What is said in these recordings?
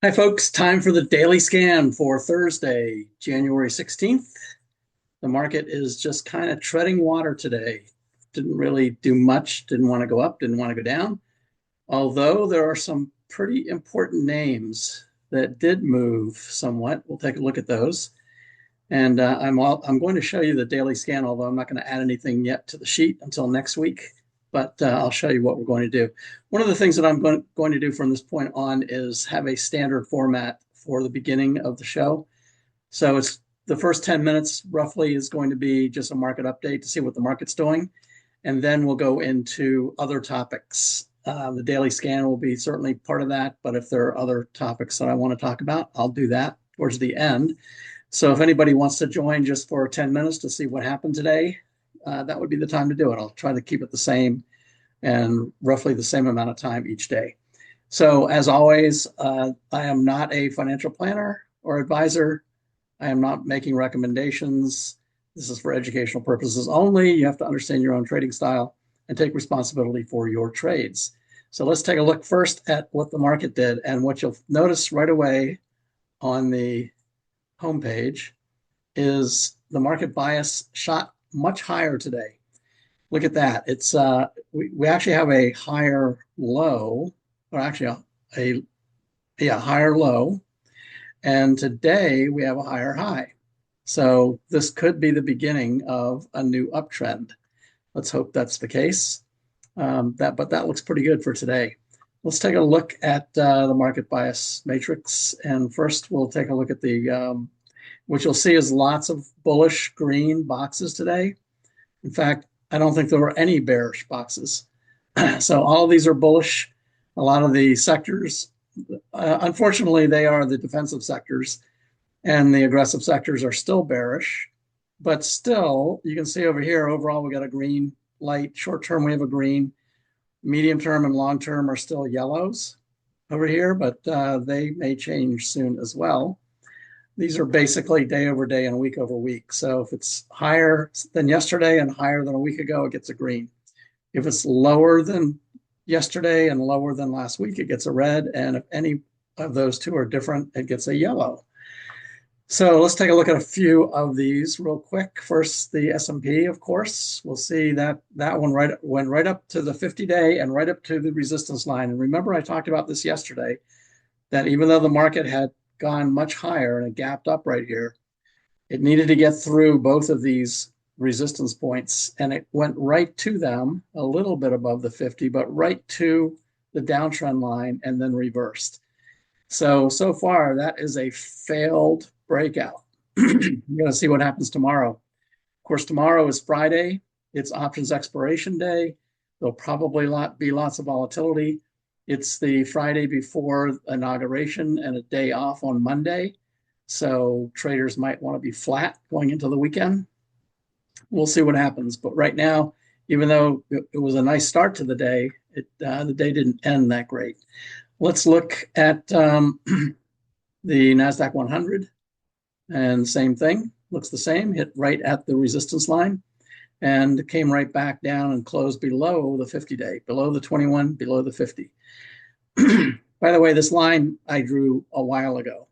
Hi, folks. Time for the daily scan for Thursday, January 16th. The market is just kind of treading water today. Didn't really do much, didn't want to go up, didn't want to go down. Although there are some pretty important names that did move somewhat. We'll take a look at those. And I'm going to show you the daily scan, although I'm not going to add anything yet to the sheet until next week. But I'll show you what we're going to do. One of the things that I'm going to do from this point on is have a standard format for the beginning of the show. So it's the first 10 minutes roughly is going to be just a market update to see what the market's doing. And then we'll go into other topics. The daily scan will be certainly part of that. But if there are other topics that I want to talk about, I'll do that towards the end. So if anybody wants to join just for 10 minutes to see what happened today, that would be the time to do it. I'll try to keep it the same and roughly the same amount of time each day. So as always, I am not a financial planner or advisor. I am not making recommendations. This is for educational purposes only. You have to understand your own trading style and take responsibility for your trades. So let's take a look first at what the market did. And what you'll notice right away on the homepage is the market bias shot much higher today. Look at that. It's we actually have a higher low, or actually a higher low, and today we have a higher high. So this could be the beginning of a new uptrend. Let's hope that's the case. But that looks pretty good for today. Let's take a look at the market bias matrix. And first, we'll take a look at what you'll see is lots of bullish green boxes today. In fact, I don't think there were any bearish boxes. So all of these are bullish. A lot of the sectors, unfortunately, they are the defensive sectors, and the aggressive sectors are still bearish. But still, you can see over here, overall, we got a green light. Short term, we have a green. Medium term and long term are still yellows over here, but they may change soon as well. These are basically day over day and week over week. So if it's higher than yesterday and higher than a week ago, it gets a green. If it's lower than yesterday and lower than last week, it gets a red. And if any of those two are different, it gets a yellow. So let's take a look at a few of these real quick. First, the S&P, of course. We'll see that one went right up to the 50-day and right up to the resistance line. And remember, I talked about this yesterday, that even though the market had gone much higher and it gapped up right here, it needed to get through both of these resistance points, and it went right to them, a little bit above the 50, but right to the downtrend line and then reversed. So far, that is a failed breakout. We're going to see what happens tomorrow. Of course, tomorrow is Friday. It's options expiration day. There'll probably be lots of volatility. It's the Friday before inauguration and a day off on Monday. So traders might want to be flat going into the weekend. We'll see what happens. But right now, even though it was a nice start to the day, the day didn't end that great. Let's look at the NASDAQ 100. And same thing, looks the same, hit right at the resistance line and came right back down and closed below the 50-day, below the 21, below the 50. By the way, this line I drew a while ago.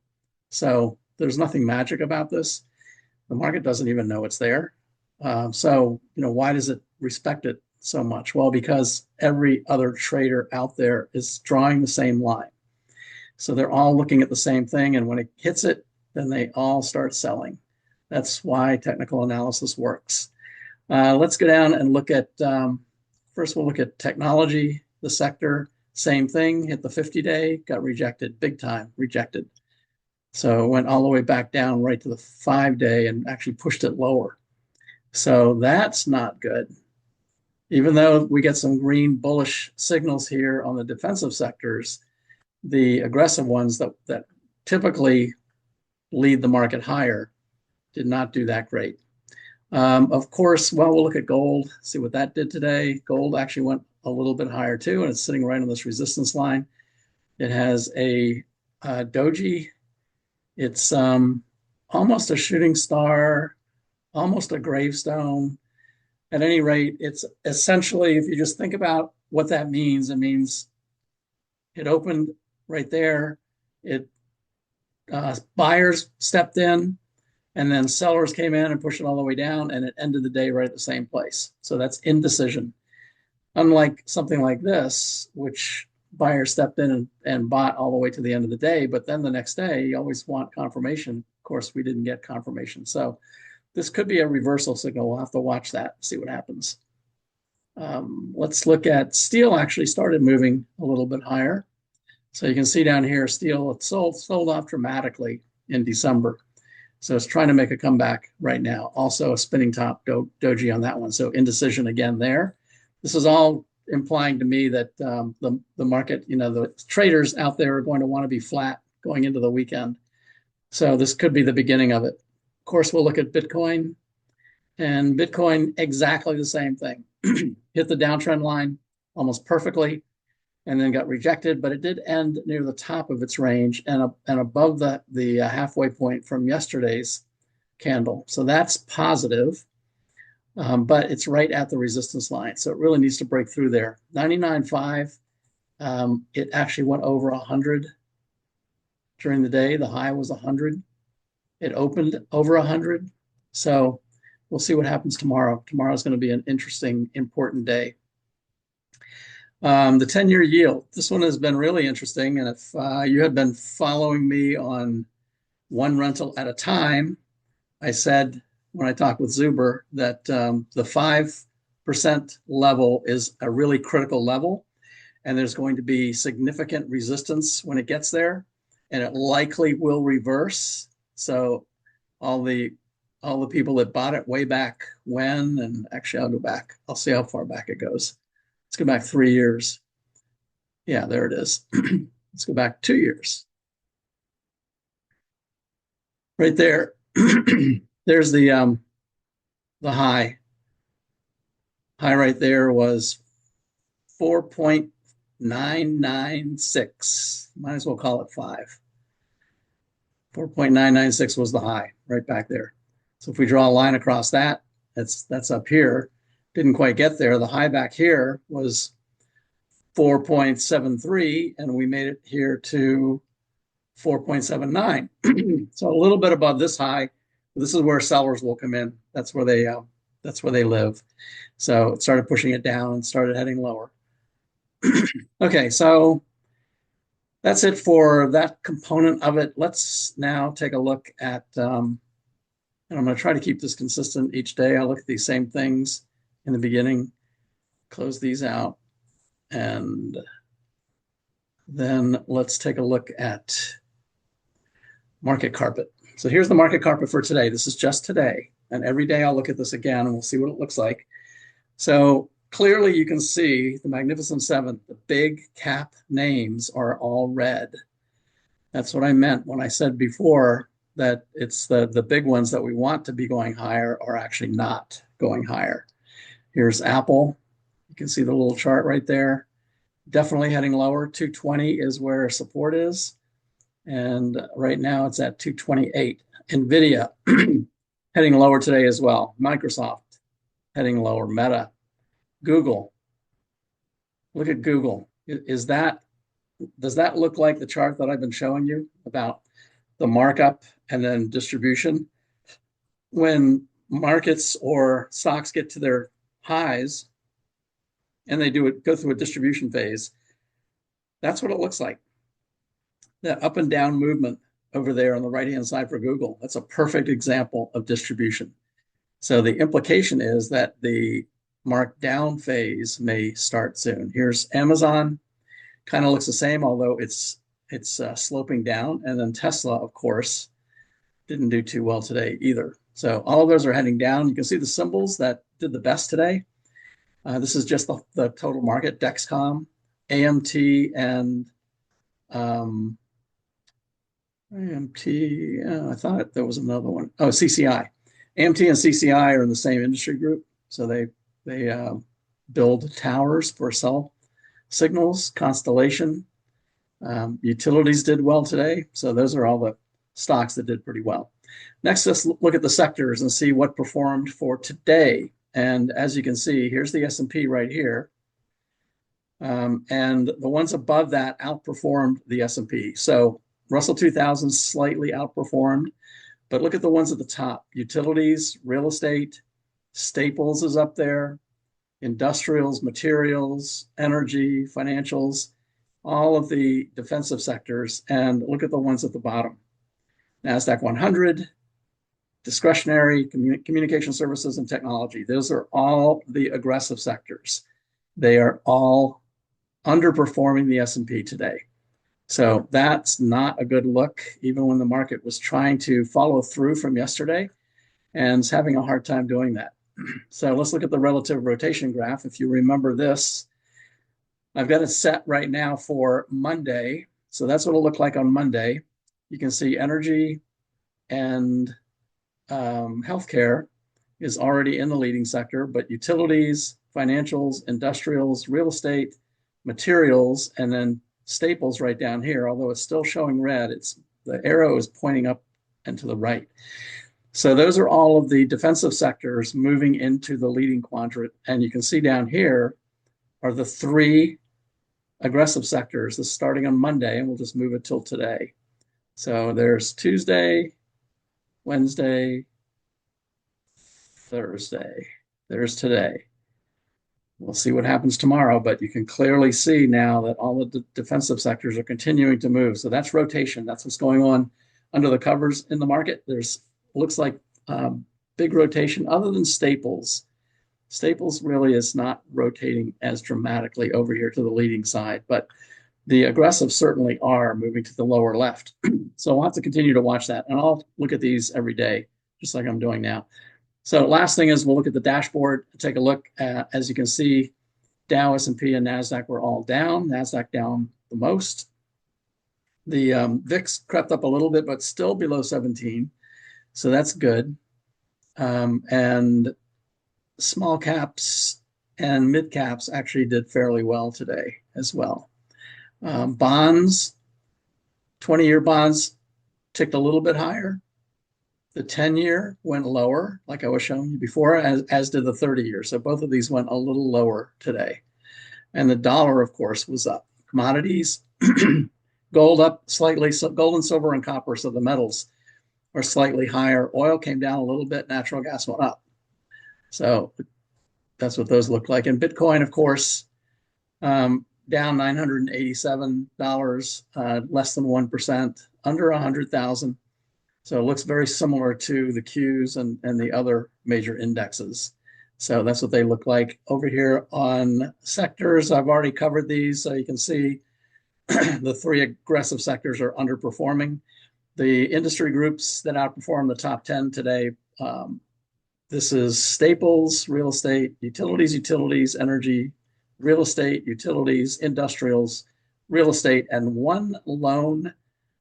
So there's nothing magic about this. The market doesn't even know it's there. Why does it respect it so much? Well, because every other trader out there is drawing the same line. So they're all looking at the same thing. And when it hits it, then they all start selling. That's why technical analysis works. Let's go down and look at, first we'll look at technology, the sector, same thing, hit the 50-day, got rejected, big time, rejected. So it went all the way back down right to the 5-day and actually pushed it lower. So that's not good. Even though we get some green bullish signals here on the defensive sectors, the aggressive ones that typically lead the market higher did not do that great. Of course, well, we'll look at gold, see what that did today. Gold actually went a little bit higher too, and it's sitting right on this resistance line. It has a doji. It's almost a shooting star, almost a gravestone. At any rate, it's essentially, if you just think about what that means, it means it opened right there. It buyers stepped in, and then sellers came in and pushed it all the way down, and it ended the day right at the same place. So that's indecision. Unlike something like this, which buyers stepped in and bought all the way to the end of the day, but then the next day you always want confirmation. Of course, we didn't get confirmation. So this could be a reversal signal. We'll have to watch that, see what happens. Let's look at steel. Actually started moving a little bit higher. So you can see down here, steel, it sold off dramatically in December. So it's trying to make a comeback right now. Also a spinning top doji on that one. So indecision again there. This is all implying to me that the market, the traders out there are going to want to be flat going into the weekend. So this could be the beginning of it. Of course, we'll look at Bitcoin, and Bitcoin, exactly the same thing. Hit the downtrend line almost perfectly and then got rejected, but it did end near the top of its range and above the halfway point from yesterday's candle. So that's positive, but it's right at the resistance line. So it really needs to break through there. 99.5, it actually went over 100 during the day. The high was 100. It opened over 100. So we'll see what happens tomorrow. Tomorrow is going to be an interesting, important day. The 10-year yield. This one has been really interesting. And if you had been following me on one rental at a time, I said when I talked with Zuber that the 5% level is a really critical level. And there's going to be significant resistance when it gets there. And it likely will reverse. So all the people that bought it way back when, and actually I'll go back. I'll see how far back it goes. Let's go back 3 years. Yeah, there it is. Let's go back 2 years. Right there. There's the high. High right there was 4.996. Might as well call it 5. 4.996 was the high right back there. So if we draw a line across that, that's up here. Didn't quite get there. The high back here was 4.73, and we made it here to 4.79. So a little bit above this high. This is where sellers will come in. That's where they live. So it started pushing it down and started heading lower. Okay, so that's it for that component of it. Let's now take a look at, and I'm going to try to keep this consistent each day. I'll look at these same things in the beginning, close these out, and then let's take a look at market carpet. So here's the market carpet for today. This is just today. And every day I'll look at this again and we'll see what it looks like. So clearly you can see the Magnificent Seven, the big cap names are all red. That's what I meant when I said before that it's the big ones that we want to be going higher are actually not going higher. Here's Apple. You can see the little chart right there. Definitely heading lower. 220 is where support is. And right now it's at 228. NVIDIA heading lower today as well. Microsoft heading lower. Meta. Google. Look at Google. Does that look like the chart that I've been showing you about the markup and then distribution? When markets or stocks get to their highs and they go through a distribution phase, that's what it looks like. That up and down movement over there on the right-hand side for Google, that's a perfect example of distribution. So the implication is that the markdown phase may start soon. Here's Amazon, kind of looks the same, although it's sloping down. And then Tesla, of course, didn't do too well today either. So all of those are heading down. You can see the symbols that did the best today. This is just the total market, Dexcom, AMT, and AMT, I thought there was another one. Oh, CCI. AMT and CCI are in the same industry group. So they build towers for cell signals. Constellation. Utilities did well today. So those are all the stocks that did pretty well. Next, let's look at the sectors and see what performed for today. And as you can see, here's the S&P right here. And the ones above that outperformed the S&P. So Russell 2000 slightly outperformed, but look at the ones at the top. Utilities, real estate, staples is up there, industrials, materials, energy, financials, all of the defensive sectors. And look at the ones at the bottom. NASDAQ 100, discretionary, communication services, and technology. Those are all the aggressive sectors. They are all underperforming the S&P today. So that's not a good look, even when the market was trying to follow through from yesterday and is having a hard time doing that. So let's look at the relative rotation graph. If you remember this, I've got it set right now for Monday. So that's what it'll look like on Monday. You can see energy and healthcare is already in the leading sector, but utilities, financials, industrials, real estate, materials, and then staples right down here, although it's still showing red, the arrow is pointing up and to the right. So those are all of the defensive sectors moving into the leading quadrant. And you can see down here are the three aggressive sectors. This is starting on Monday, and we'll just move it till today. So there's Tuesday, Wednesday, Thursday. There's today. We'll see what happens tomorrow, but you can clearly see now that all of the defensive sectors are continuing to move. So that's rotation. That's what's going on under the covers in the market. There's looks like big rotation other than staples. Staples really is not rotating as dramatically over here to the leading side, but the aggressive certainly are moving to the lower left. So we'll have to continue to watch that. And I'll look at these every day, just like I'm doing now. So last thing is we'll look at the dashboard, take a look. As you can see, Dow, S&P, and NASDAQ were all down. NASDAQ down the most. The VIX crept up a little bit, but still below 17. So that's good. And small caps and mid caps actually did fairly well today as well. Bonds, 20-year bonds ticked a little bit higher. The 10-year went lower, like I was showing you before, as did the 30-year. So both of these went a little lower today. And the dollar, of course, was up. Commodities, gold up slightly. So gold and silver and copper, so the metals are slightly higher. Oil came down a little bit. Natural gas went up. So that's what those look like. And Bitcoin, of course, down $987, less than 1%, under 100,000. So it looks very similar to the Qs and the other major indexes. So that's what they look like. Over here on sectors, I've already covered these. So you can see the three aggressive sectors are underperforming. The industry groups that outperform the top 10 today, this is staples, real estate, utilities, energy, real estate, utilities, industrials, real estate, and one lone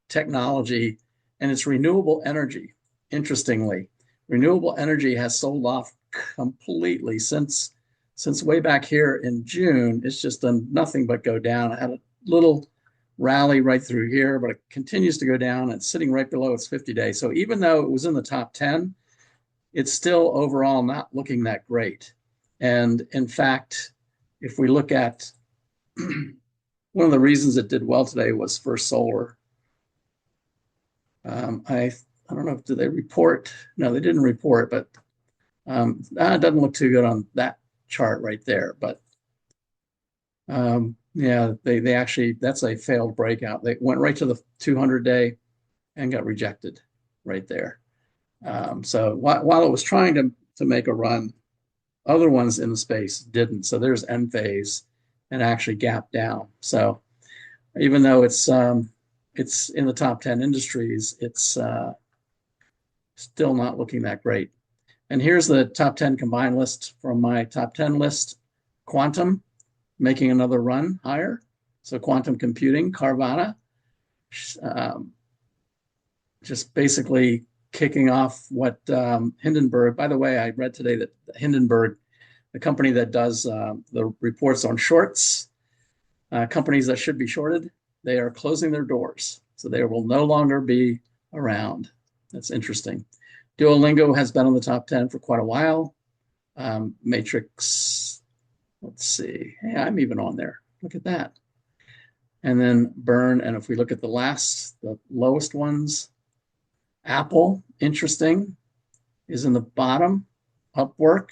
technology, and it's renewable energy. Interestingly, renewable energy has sold off completely since way back here in June. It's just done nothing but go down. I had a little rally right through here, but it continues to go down. It's sitting right below its 50-day. So even though it was in the top 10, it's still overall not looking that great. And in fact, if we look at one of the reasons it did well today was First Solar. I don't know, did they report? No, they didn't report, but it doesn't look too good on that chart right there. But yeah, they actually, that's a failed breakout. They went right to the 200-day and got rejected right there. So while it was trying to make a run, other ones in the space didn't. So there's Enphase and actually gapped down. So even though it's in the top 10 industries, it's still not looking that great. And here's the top 10 combined list from my top 10 list. Quantum making another run higher. So quantum computing, Carvana, just basically kicking off what Hindenburg, by the way, I read today that Hindenburg, the company that does the reports on shorts, companies that should be shorted, they are closing their doors. So they will no longer be around. That's interesting. Duolingo has been on the top 10 for quite a while. Matrix, let's see. Hey, I'm even on there. Look at that. and then burn. And if we look at the lowest ones, Apple, interesting, is in the bottom. Upwork,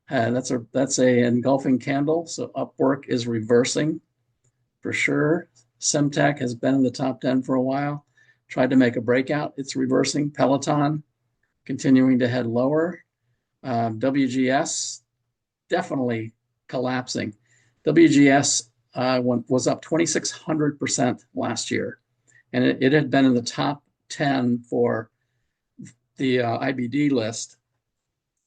that's a engulfing candle. So Upwork is reversing for sure. Semtech has been in the top 10 for a while. Tried to make a breakout. It's reversing. Peloton continuing to head lower. WGS definitely collapsing. WGS was up 2,600% last year, and it had been in the top 10 for the IBD list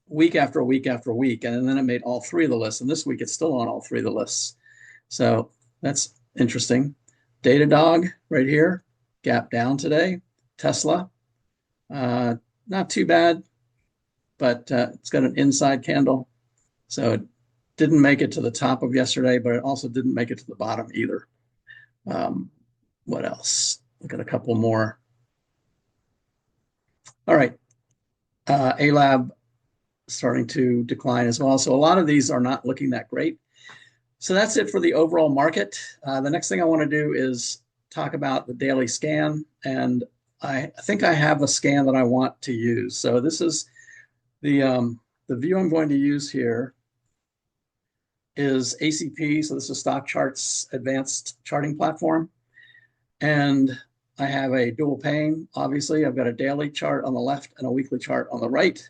week after week after week, and then it made all three of the lists, and this week it's still on all three of the lists. So that's interesting. Datadog right here, gap down today. Tesla, not too bad, but it's got an inside candle. So it didn't make it to the top of yesterday, but it also didn't make it to the bottom either. What else? Look at a couple more. All right. ALAB starting to decline as well. So a lot of these are not looking that great. So that's it for the overall market. The next thing I want to do is talk about the daily scan. And I think I have a scan that I want to use. So this is the view I'm going to use here is ACP. So this is Stock Charts Advanced Charting Platform. And I have a dual pane. Obviously, I've got a daily chart on the left and a weekly chart on the right.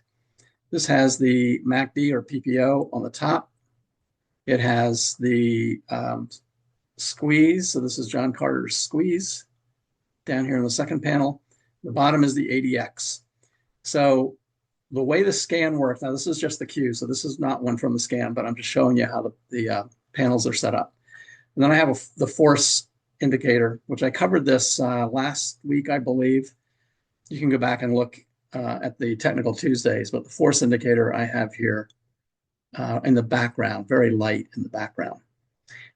This has the MACD or PPO on the top. It has the squeeze. So this is John Carter's squeeze down here in the second panel. The bottom is the ADX. So the way the scan works, now this is just the Q, so this is not one from the scan, but I'm just showing you how the panels are set up. And then I have the force indicator, which I covered this last week, I believe. You can go back and look at the Technical Tuesdays, but the force indicator I have here in the background, very light in the background.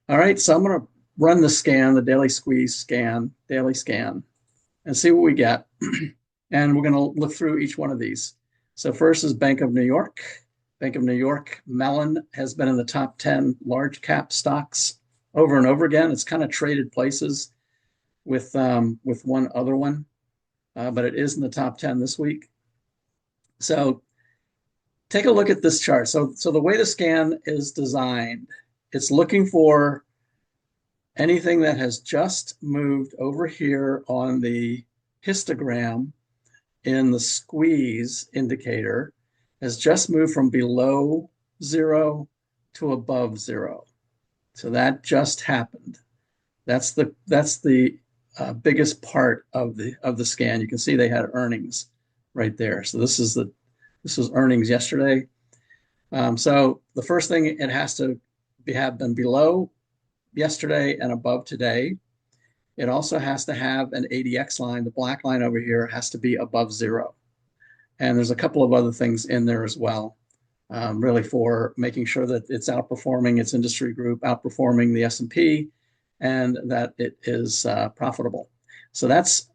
All right, so I'm going to run the scan, the daily squeeze scan, daily scan, and see what we get. And we're going to look through each one of these. So first is Bank of New York. Bank of New York, Mellon has been in the top 10 large cap stocks over and over again. It's kind of traded places with one other one, but it is in the top 10 this week. So take a look at this chart. So the way the scan is designed, it's looking for anything that has just moved over here on the histogram in the squeeze indicator, has just moved from below zero to above zero. So that just happened. That's the biggest part of the scan. You can see they had earnings right there. So this was earnings yesterday. So the first thing, it has to have been below yesterday and above today. It also has to have an ADX line. The black line over here has to be above zero. And there's a couple of other things in there as well, really for making sure that it's outperforming its industry group, outperforming the S&P, and that it is profitable. So that's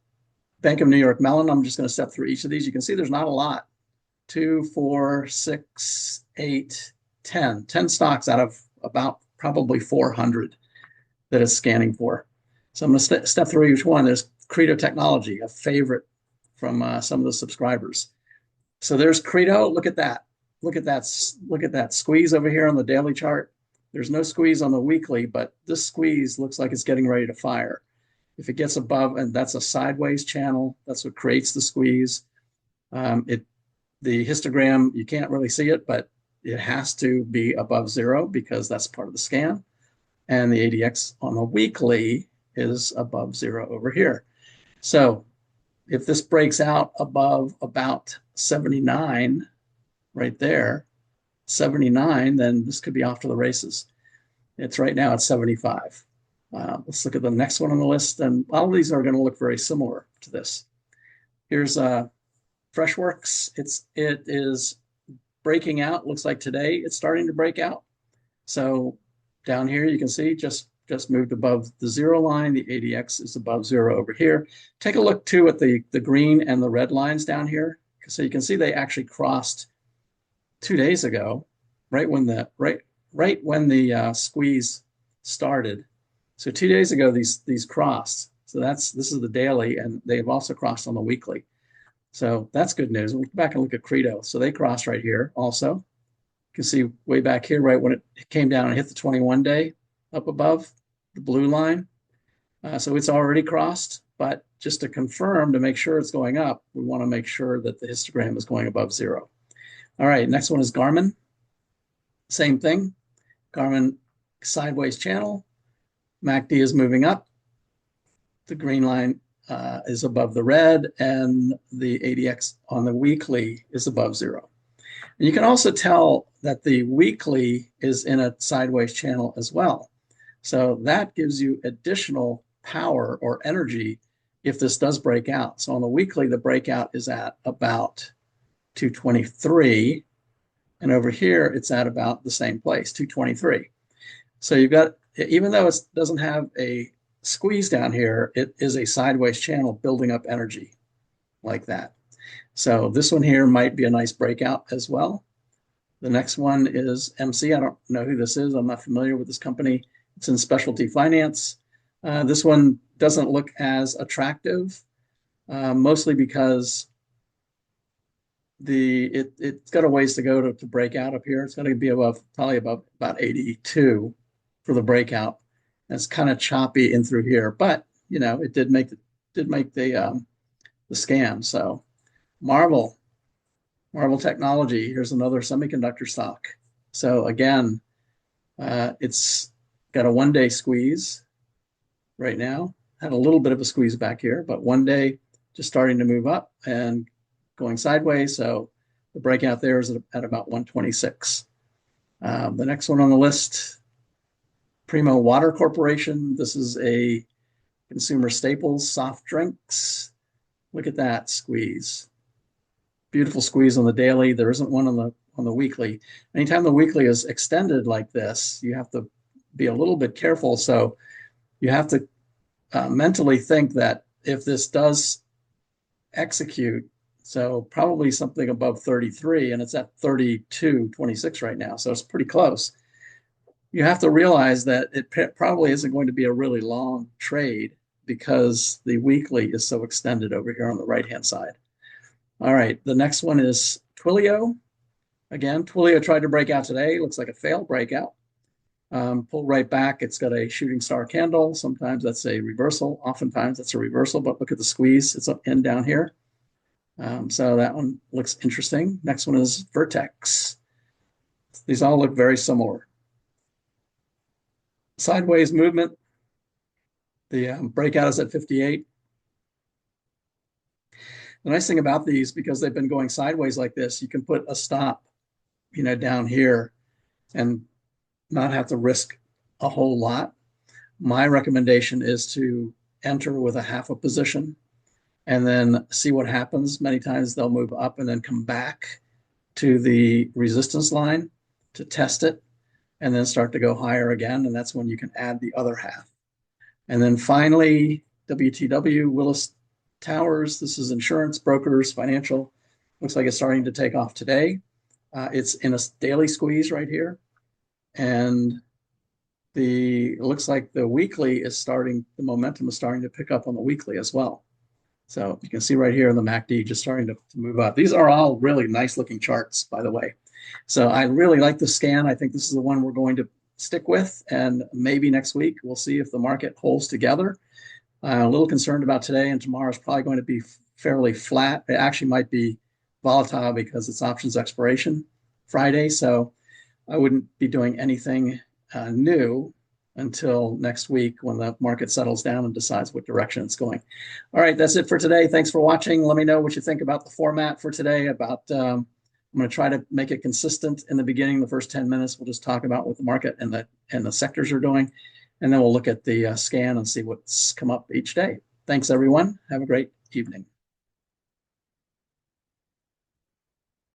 Bank of New York Mellon. I'm just going to step through each of these. You can see there's not a lot. 2, 4, 6, 8, 10. 10 stocks out of about probably 400 that it's scanning for. So I'm going to step through each one. There's Credo Technology, a favorite from some of the subscribers. So there's Credo. Look at that. Look at that squeeze over here on the daily chart. There's no squeeze on the weekly, but this squeeze looks like it's getting ready to fire. If it gets above, and that's a sideways channel, that's what creates the squeeze. The histogram, you can't really see it, but it has to be above zero because that's part of the scan. And the ADX on the weekly is above zero over here. So if this breaks out above about 79 right there, 79, then this could be off to the races. It's right now at 75. Let's look at the next one on the list. And all of these are going to look very similar to this. Here's Freshworks. It is breaking out. Looks like today it's starting to break out. So down here you can see just moved above the zero line. The ADX is above zero over here. Take a look too at the green and the red lines down here. So you can see they actually crossed 2 days ago, right when the squeeze started. So 2 days ago, these crossed. So this is the daily, and they've also crossed on the weekly. So that's good news. We'll go back and look at Credo. So they crossed right here also. You can see way back here, right when it came down and hit the 21-day up above the blue line. So it's already crossed, but just to confirm, to make sure it's going up, we want to make sure that the histogram is going above 0. All right, next one is Garmin. Same thing. Garmin sideways channel. MACD is moving up. The green line is above the red, and the ADX on the weekly is above 0. And you can also tell that the weekly is in a sideways channel as well. So that gives you additional power or energy if this does break out. So on the weekly, the breakout is at about 223. And over here, it's at about the same place, 223. So you've got, even though it doesn't have a squeeze down here, it is a sideways channel building up energy like that. So this one here might be a nice breakout as well. The next one is MC. I don't know who this is. I'm not familiar with this company. It's in specialty finance. This one doesn't look as attractive, mostly because it's got a ways to go to break out up here. It's going to be probably above about 82 for the breakout. And it's kind of choppy in through here, but you know, it did make the scan. So Marvel Technology, here's another semiconductor stock. So again, it's got a 1-day squeeze right now. Had a little bit of a squeeze back here, but 1 day just starting to move up and going sideways. So the breakout there is at about 126. The next one on the list, Primo Water Corporation. This is a consumer staples, soft drinks. Look at that squeeze. Beautiful squeeze on the daily. There isn't one on the weekly. Anytime the weekly is extended like this, you have to be a little bit careful. So you have to mentally think that if this does execute, so probably something above 33, and it's at 32.26 right now, so it's pretty close. You have to realize that it probably isn't going to be a really long trade because the weekly is so extended over here on the right-hand side. All right, the next one is Twilio. Again, Twilio tried to break out today. Looks like a failed breakout. Pull right back. It's got a shooting star candle. Sometimes that's a reversal. Oftentimes that's a reversal, but look at the squeeze. It's up and down here. So that one looks interesting. Next one is Vertex. These all look very similar. Sideways movement. The breakout is at 58. The nice thing about these, because they've been going sideways like this, you can put a stop, you know, down here and not have to risk a whole lot. My recommendation is to enter with a half a position and then see what happens. Many times they'll move up and then come back to the resistance line to test it and then start to go higher again. And that's when you can add the other half. And then finally, WTW, Willis Towers. This is insurance, brokers, financial. Looks like it's starting to take off today. It's in a daily squeeze right here. And it looks like the weekly is the momentum is starting to pick up on the weekly as well. So you can see right here in the MACD just starting to move up. These are all really nice looking charts, by the way. So I really like the scan. I think this is the one we're going to stick with. And maybe next week, we'll see if the market holds together. A little concerned about today, and tomorrow is probably going to be fairly flat. It actually might be volatile because it's options expiration Friday. So I wouldn't be doing anything new until next week when the market settles down and decides what direction it's going. All right, that's it for today. Thanks for watching. Let me know what you think about the format for today. I'm going to try to make it consistent in the beginning. The first 10 minutes, we'll just talk about what the market and the sectors are doing. And then we'll look at the scan and see what's come up each day. Thanks, everyone. Have a great evening.